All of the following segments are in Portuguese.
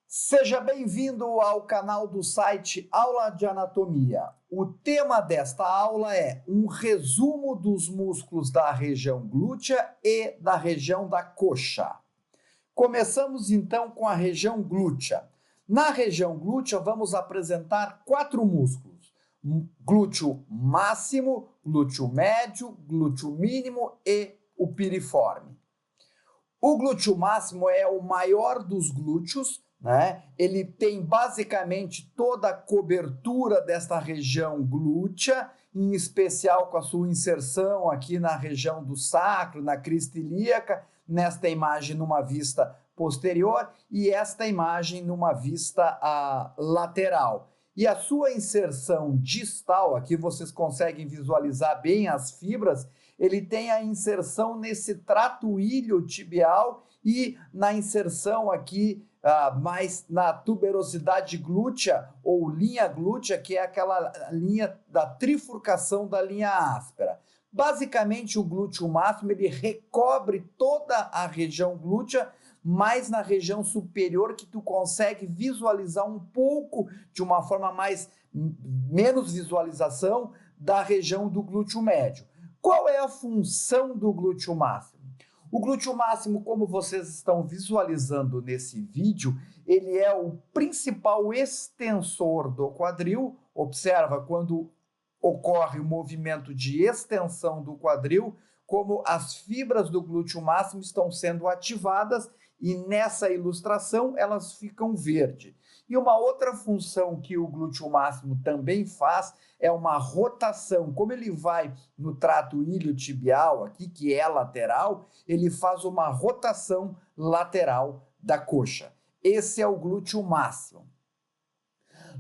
Seja bem-vindo ao canal do site Aula de Anatomia. O tema desta aula é um resumo dos músculos da região glútea e da região da coxa. Começamos então com a região glútea. Na região glútea vamos apresentar 4 músculos: glúteo máximo, glúteo médio, glúteo mínimo e o piriforme. O glúteo máximo é o maior dos glúteos, né? Ele tem basicamente toda a cobertura desta região glútea, em especial com a sua inserção aqui na região do sacro, na crista ilíaca, nesta imagem numa vista posterior e esta imagem numa vista lateral. E a sua inserção distal, aqui vocês conseguem visualizar bem as fibras, ele tem a inserção nesse trato iliotibial e na inserção aqui mais na tuberosidade glútea ou linha glútea, que é aquela linha da trifurcação da linha áspera. Basicamente, o glúteo máximo ele recobre toda a região glútea, mais na região superior que tu consegue visualizar um pouco de uma forma menos visualização da região do glúteo médio. Qual é a função do glúteo máximo? O glúteo máximo, como vocês estão visualizando nesse vídeo, ele é o principal extensor do quadril. Observa quando ocorre o movimento de extensão do quadril, como as fibras do glúteo máximo estão sendo ativadas e nessa ilustração elas ficam verde. E uma outra função que o glúteo máximo também faz é uma rotação. Como ele vai no trato iliotibial aqui, que é lateral, ele faz uma rotação lateral da coxa. Esse é o glúteo máximo.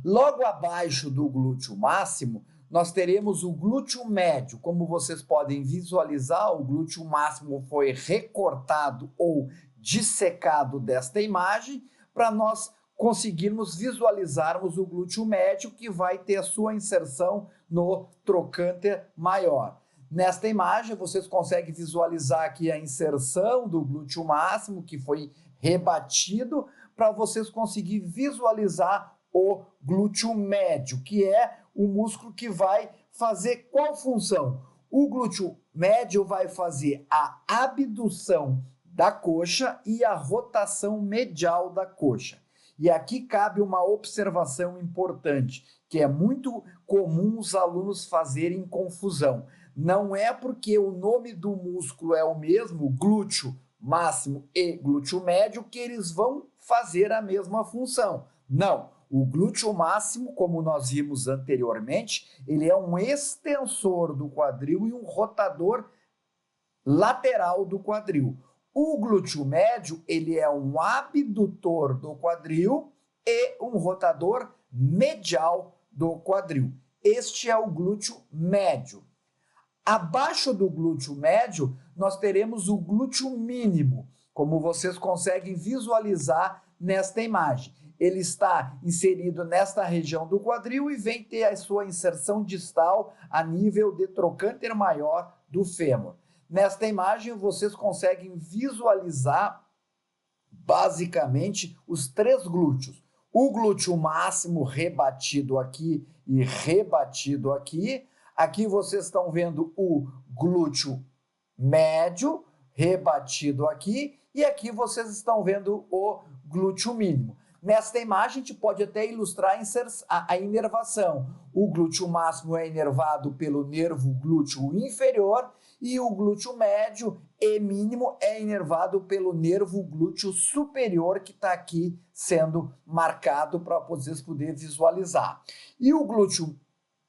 Logo abaixo do glúteo máximo, nós teremos o glúteo médio. Como vocês podem visualizar, o glúteo máximo foi recortado ou dissecado desta imagem para nós conseguirmos visualizarmos o glúteo médio, que vai ter a sua inserção no trocânter maior. Nesta imagem, vocês conseguem visualizar aqui a inserção do glúteo máximo, que foi rebatido, para vocês conseguirem visualizar o glúteo médio, que é o músculo que vai fazer qual função? O glúteo médio vai fazer a abdução da coxa e a rotação medial da coxa. E aqui cabe uma observação importante, que é muito comum os alunos fazerem confusão. Não é porque o nome do músculo é o mesmo, glúteo máximo e glúteo médio, que eles vão fazer a mesma função. Não. O glúteo máximo, como nós vimos anteriormente, ele é um extensor do quadril e um rotador lateral do quadril. O glúteo médio, ele é um abdutor do quadril e um rotador medial do quadril. Este é o glúteo médio. Abaixo do glúteo médio, nós teremos o glúteo mínimo, como vocês conseguem visualizar nesta imagem. Ele está inserido nesta região do quadril e vem ter a sua inserção distal a nível de trocânter maior do fêmur. Nesta imagem, vocês conseguem visualizar basicamente os 3 glúteos. O glúteo máximo rebatido aqui e rebatido aqui. Aqui vocês estão vendo o glúteo médio rebatido aqui. E aqui vocês estão vendo o glúteo mínimo. Nesta imagem, a gente pode até ilustrar a inervação. O glúteo máximo é inervado pelo nervo glúteo inferior e o glúteo médio e mínimo é inervado pelo nervo glúteo superior, que está aqui sendo marcado para vocês poderem visualizar. E o glúteo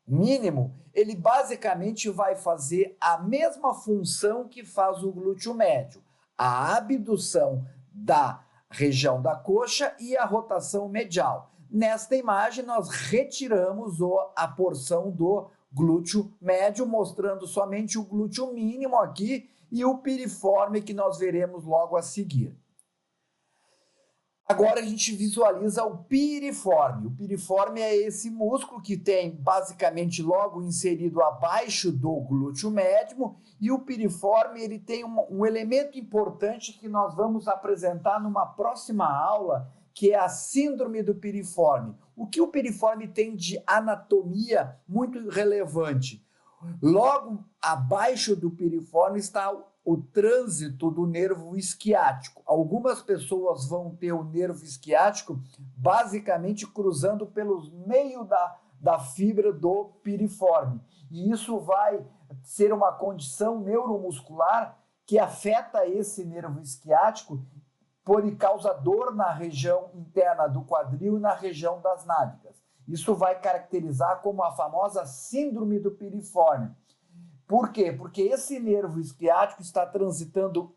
mínimo, ele basicamente vai fazer a mesma função que faz o glúteo médio, a abdução da região da coxa e a rotação medial. Nesta imagem, nós retiramos a porção do glúteo médio, mostrando somente o glúteo mínimo aqui e o piriforme, que nós veremos logo a seguir. Agora a gente visualiza o piriforme. O piriforme é esse músculo que tem basicamente logo inserido abaixo do glúteo médio, e o piriforme ele tem um elemento importante que nós vamos apresentar numa próxima aula, que é a síndrome do piriforme. O que o piriforme tem de anatomia muito relevante? Logo abaixo do piriforme está o trânsito do nervo isquiático. Algumas pessoas vão ter o nervo isquiático basicamente cruzando pelo meio da fibra do piriforme. E isso vai ser uma condição neuromuscular que afeta esse nervo isquiático por causa dor na região interna do quadril e na região das nádegas. Isso vai caracterizar como a famosa síndrome do piriforme. Por quê? Porque esse nervo isquiático está transitando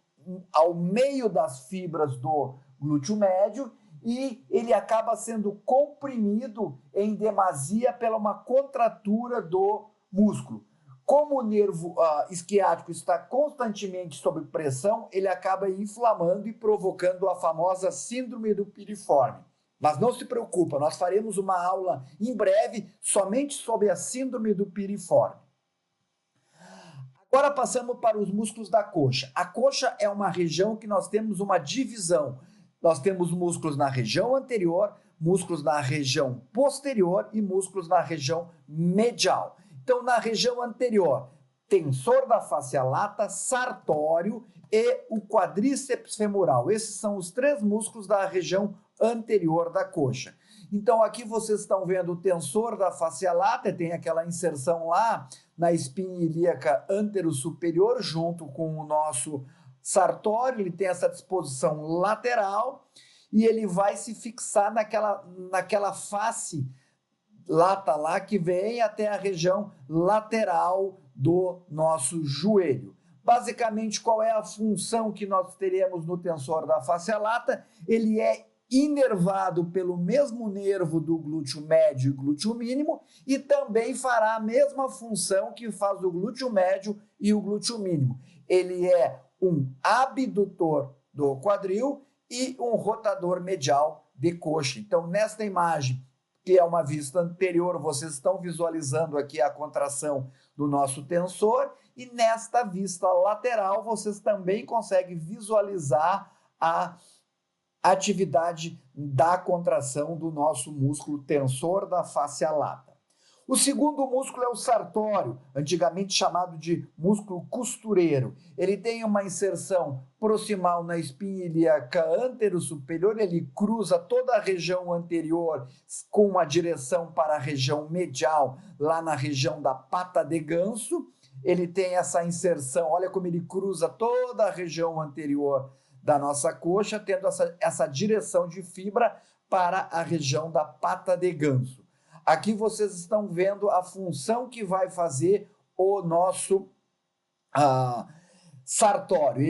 ao meio das fibras do glúteo médio e ele acaba sendo comprimido em demasia pela uma contratura do músculo. Como o nervo isquiático está constantemente sob pressão, ele acaba inflamando e provocando a famosa síndrome do piriforme. Mas não se preocupa, nós faremos uma aula em breve somente sobre a síndrome do piriforme. Agora passamos para os músculos da coxa. A coxa é uma região que nós temos uma divisão. Nós temos músculos na região anterior, músculos na região posterior e músculos na região medial. Então, na região anterior, tensor da face lata, sartório e o quadríceps femoral. Esses são os três músculos da região anterior da coxa. Então, aqui vocês estão vendo o tensor da face lata, tem aquela inserção lá na espinha ilíaca antero-superior, junto com o nosso sartório, ele tem essa disposição lateral e ele vai se fixar naquela face lata lá que vem até a região lateral do nosso joelho. Basicamente, qual é a função que nós teremos no tensor da face lata? Ele é inervado pelo mesmo nervo do glúteo médio e glúteo mínimo e também fará a mesma função que faz o glúteo médio e o glúteo mínimo. Ele é um abdutor do quadril e um rotador medial de coxa. Então, nesta imagem, que é uma vista anterior, vocês estão visualizando aqui a contração do nosso tensor, e nesta vista lateral, vocês também conseguem visualizar a atividade da contração do nosso músculo tensor da face lata. O segundo músculo é o sartório, antigamente chamado de músculo costureiro. Ele tem uma inserção proximal na espinha ilíaca antero-superior, ele cruza toda a região anterior com uma direção para a região medial, lá na região da pata de ganso. Ele tem essa inserção, olha como ele cruza toda a região anterior da nossa coxa, tendo essa direção de fibra para a região da pata de ganso. Aqui vocês estão vendo a função que vai fazer o nosso sartório.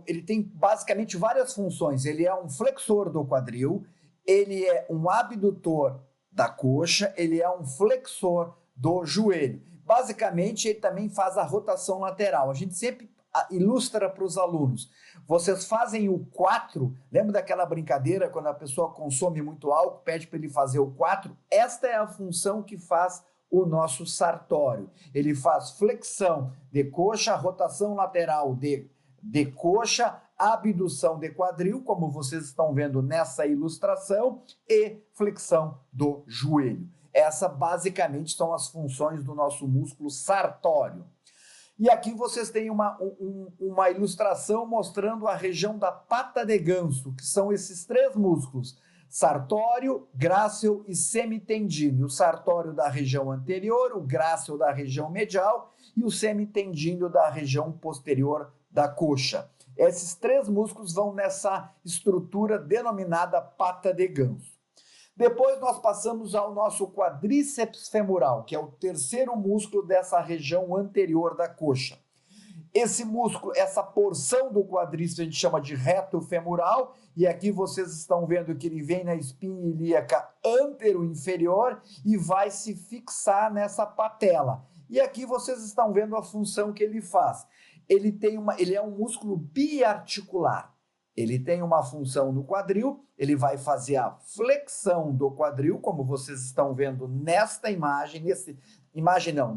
Ele tem basicamente várias funções. Ele é um flexor do quadril, ele é um abdutor da coxa, ele é um flexor do joelho. Basicamente, ele também faz a rotação lateral. A gente sempre ilustra para os alunos. Vocês fazem o 4, lembra daquela brincadeira quando a pessoa consome muito álcool, pede para ele fazer o 4? Esta é a função que faz o nosso sartório. Ele faz flexão de coxa, rotação lateral de coxa, abdução de quadril, como vocês estão vendo nessa ilustração, e flexão do joelho. Essa basicamente são as funções do nosso músculo sartório. E aqui vocês têm uma ilustração mostrando a região da pata de ganso, que são esses três músculos, sartório, grácil e semitendíneo. O sartório da região anterior, o grácil da região medial e o semitendíneo da região posterior da coxa. Esses três músculos vão nessa estrutura denominada pata de ganso. Depois nós passamos ao nosso quadríceps femoral, que é o terceiro músculo dessa região anterior da coxa. Esse músculo, essa porção do quadríceps a gente chama de reto femoral, e aqui vocês estão vendo que ele vem na espinha ilíaca antero-inferior e vai se fixar nessa patela. E aqui vocês estão vendo a função que ele faz. Ele é um músculo biarticular. Ele tem uma função no quadril, ele vai fazer a flexão do quadril, como vocês estão vendo nesta imagem,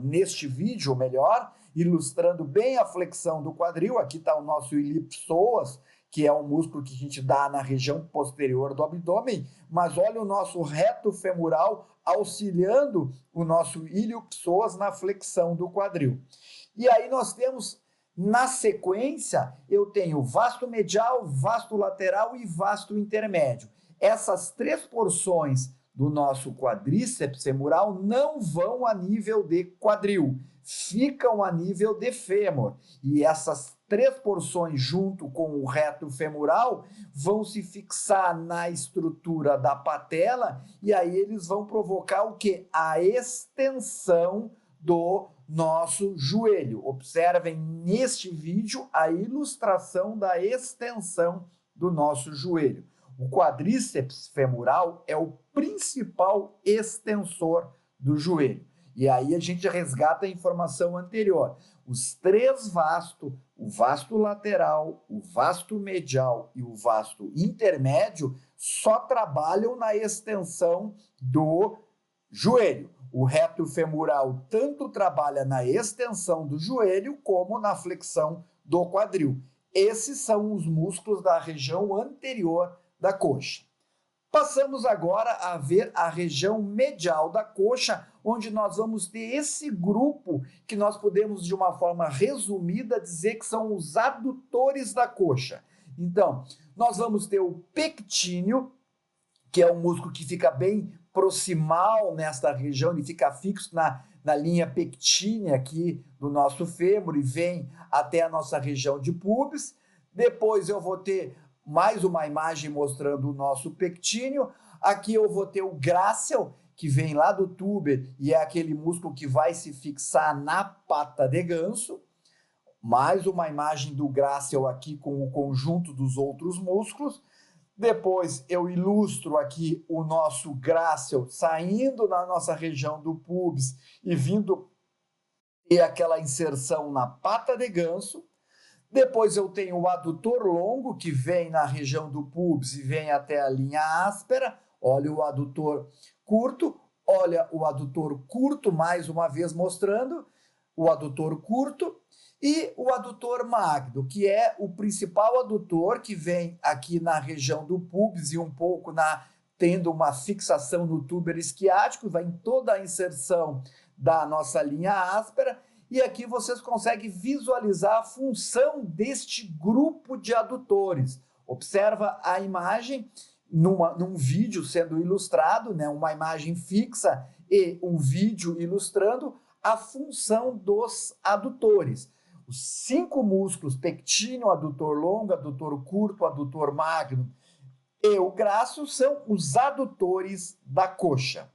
neste vídeo, melhor, ilustrando bem a flexão do quadril. Aqui está o nosso ilipsoas, que é um músculo que a gente dá na região posterior do abdômen, mas olha o nosso reto femoral auxiliando o nosso ilipsoas na flexão do quadril. E aí nós temos, na sequência, eu tenho vasto medial, vasto lateral e vasto intermédio. Essas três porções do nosso quadríceps femoral não vão a nível de quadril, ficam a nível de fêmur. E essas três porções, junto com o reto femoral, vão se fixar na estrutura da patela e aí eles vão provocar o quê? A extensão do nosso joelho. Observem neste vídeo a ilustração da extensão do nosso joelho. O quadríceps femoral é o principal extensor do joelho. E aí a gente resgata a informação anterior. Os três vastos, o vasto lateral, o vasto medial e o vasto intermédio, só trabalham na extensão do joelho. O reto femoral tanto trabalha na extensão do joelho como na flexão do quadril. Esses são os músculos da região anterior da coxa. Passamos agora a ver a região medial da coxa, onde nós vamos ter esse grupo que nós podemos, de uma forma resumida, dizer que são os adutores da coxa. Então, nós vamos ter o pectíneo, que é um músculo que fica bem proximal nesta região, ele fica fixo na linha pectínea aqui do nosso fêmur e vem até a nossa região de pubis. Depois eu vou ter mais uma imagem mostrando o nosso pectíneo. Aqui eu vou ter o grácil, que vem lá do túber e é aquele músculo que vai se fixar na pata de ganso. Mais uma imagem do grácil aqui com o conjunto dos outros músculos. Depois eu ilustro aqui o nosso grácil saindo da nossa região do pubis e vindo ter aquela inserção na pata de ganso. Depois eu tenho o adutor longo, que vem na região do pubis e vem até a linha áspera. Olha o adutor curto, olha o adutor curto, mais uma vez mostrando o adutor curto. E o adutor magno, que é o principal adutor que vem aqui na região do pubis e um pouco tendo uma fixação no túber isquiático, vai em toda a inserção da nossa linha áspera. E aqui vocês conseguem visualizar a função deste grupo de adutores. Observa a imagem num vídeo sendo ilustrado, né, uma imagem fixa e um vídeo ilustrando a função dos adutores. Os 5 músculos, pectíneo, adutor longo, adutor curto, adutor magno e o grácil, são os adutores da coxa.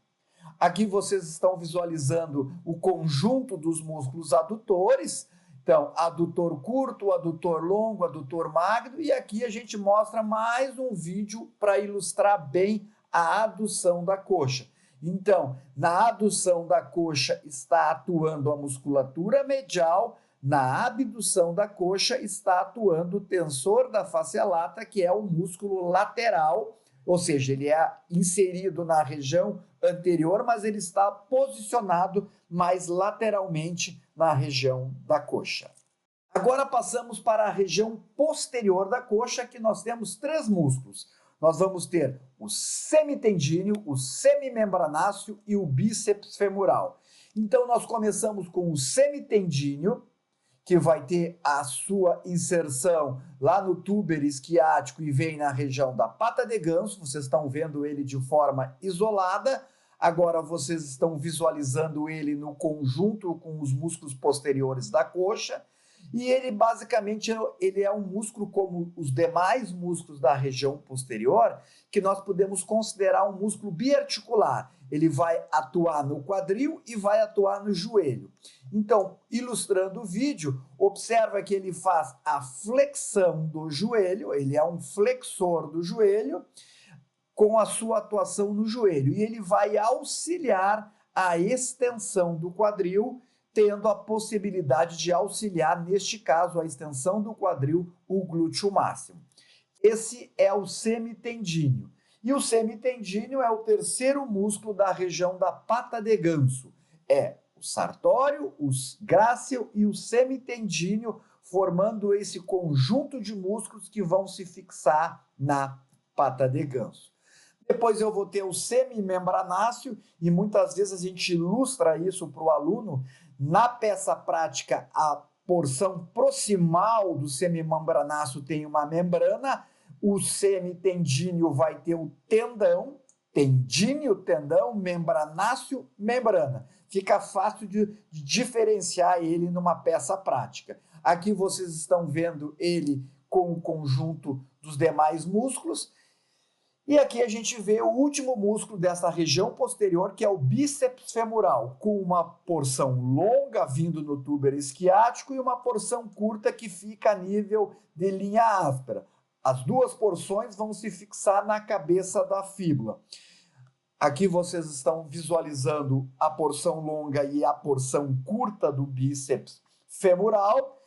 Aqui vocês estão visualizando o conjunto dos músculos adutores. Então, adutor curto, adutor longo, adutor magno. E aqui a gente mostra mais um vídeo para ilustrar bem a adução da coxa. Então, na adução da coxa está atuando a musculatura medial, na abdução da coxa está atuando o tensor da face lata, que é o músculo lateral, ou seja, ele é inserido na região anterior, mas ele está posicionado mais lateralmente na região da coxa. Agora passamos para a região posterior da coxa, que nós temos 3 músculos. Nós vamos ter o semitendíneo, o semimembranáceo e o bíceps femoral. Então nós começamos com o semitendíneo, que vai ter a sua inserção lá no túber isquiático e vem na região da pata de ganso. Vocês estão vendo ele de forma isolada. Agora vocês estão visualizando ele no conjunto com os músculos posteriores da coxa. E ele basicamente ele é um músculo como os demais músculos da região posterior, que nós podemos considerar um músculo biarticular. Ele vai atuar no quadril e vai atuar no joelho. Então, ilustrando o vídeo, observa que ele faz a flexão do joelho, ele é um flexor do joelho, com a sua atuação no joelho. E ele vai auxiliar a extensão do quadril, tendo a possibilidade de auxiliar, neste caso, a extensão do quadril, o glúteo máximo. Esse é o semitendíneo. E o semitendíneo é o terceiro músculo da região da pata de ganso. É o sartório, o grácil e o semitendíneo, formando esse conjunto de músculos que vão se fixar na pata de ganso. Depois eu vou ter o semimembranáceo, e muitas vezes a gente ilustra isso para o aluno. Na peça prática, a porção proximal do semimembranáceo tem uma membrana, o semitendíneo vai ter o tendão, tendíneo, tendão, membranáceo, membrana. Fica fácil de diferenciar ele numa peça prática. Aqui vocês estão vendo ele com o conjunto dos demais músculos. E aqui a gente vê o último músculo dessa região posterior, que é o bíceps femoral, com uma porção longa vindo no túber isquiático e uma porção curta que fica a nível de linha áspera. As duas porções vão se fixar na cabeça da fíbula. Aqui vocês estão visualizando a porção longa e a porção curta do bíceps femoral,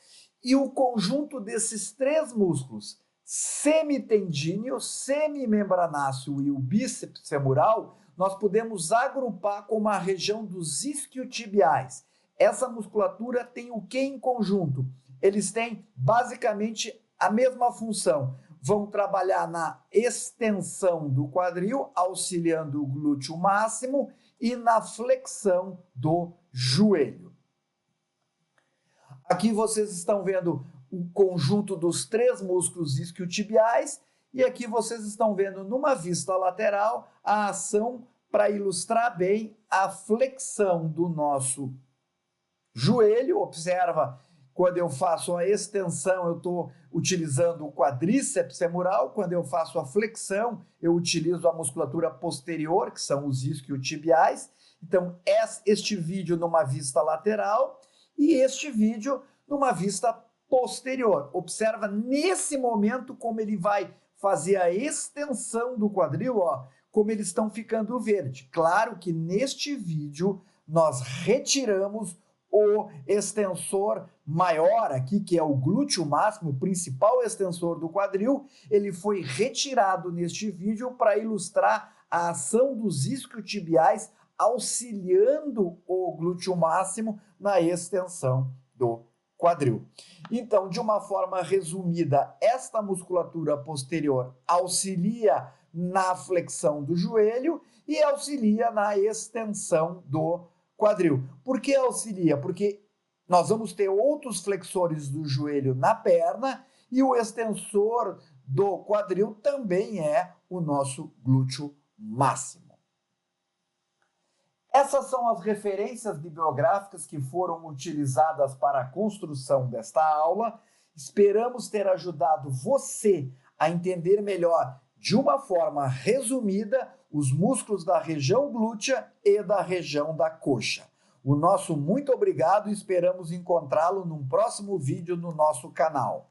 e o conjunto desses três músculos, semitendíneo, semimembranáceo e o bíceps femoral, nós podemos agrupar como a região dos isquiotibiais. Essa musculatura tem o que em conjunto? Eles têm basicamente a mesma função. Vão trabalhar na extensão do quadril, auxiliando o glúteo máximo, e na flexão do joelho. Aqui vocês estão vendo o conjunto dos três músculos isquiotibiais, e aqui vocês estão vendo numa vista lateral a ação para ilustrar bem a flexão do nosso joelho. Observa, quando eu faço a extensão, eu estou utilizando o quadríceps femoral. Quando eu faço a flexão, eu utilizo a musculatura posterior, que são os isquiotibiais. Então, este vídeo numa vista lateral e este vídeo numa vista posterior. Observa nesse momento como ele vai fazer a extensão do quadril, ó, como eles estão ficando verde. Claro que neste vídeo nós retiramos o extensor maior aqui, que é o glúteo máximo, o principal extensor do quadril. Ele foi retirado neste vídeo para ilustrar a ação dos isquiotibiais auxiliando o glúteo máximo na extensão do quadril. Então, de uma forma resumida, esta musculatura posterior auxilia na flexão do joelho e auxilia na extensão do quadril. Por que auxilia? Porque nós vamos ter outros flexores do joelho na perna e o extensor do quadril também é o nosso glúteo máximo. Essas são as referências bibliográficas que foram utilizadas para a construção desta aula. Esperamos ter ajudado você a entender melhor, de uma forma resumida, os músculos da região glútea e da região da coxa. O nosso muito obrigado e esperamos encontrá-lo num próximo vídeo no nosso canal.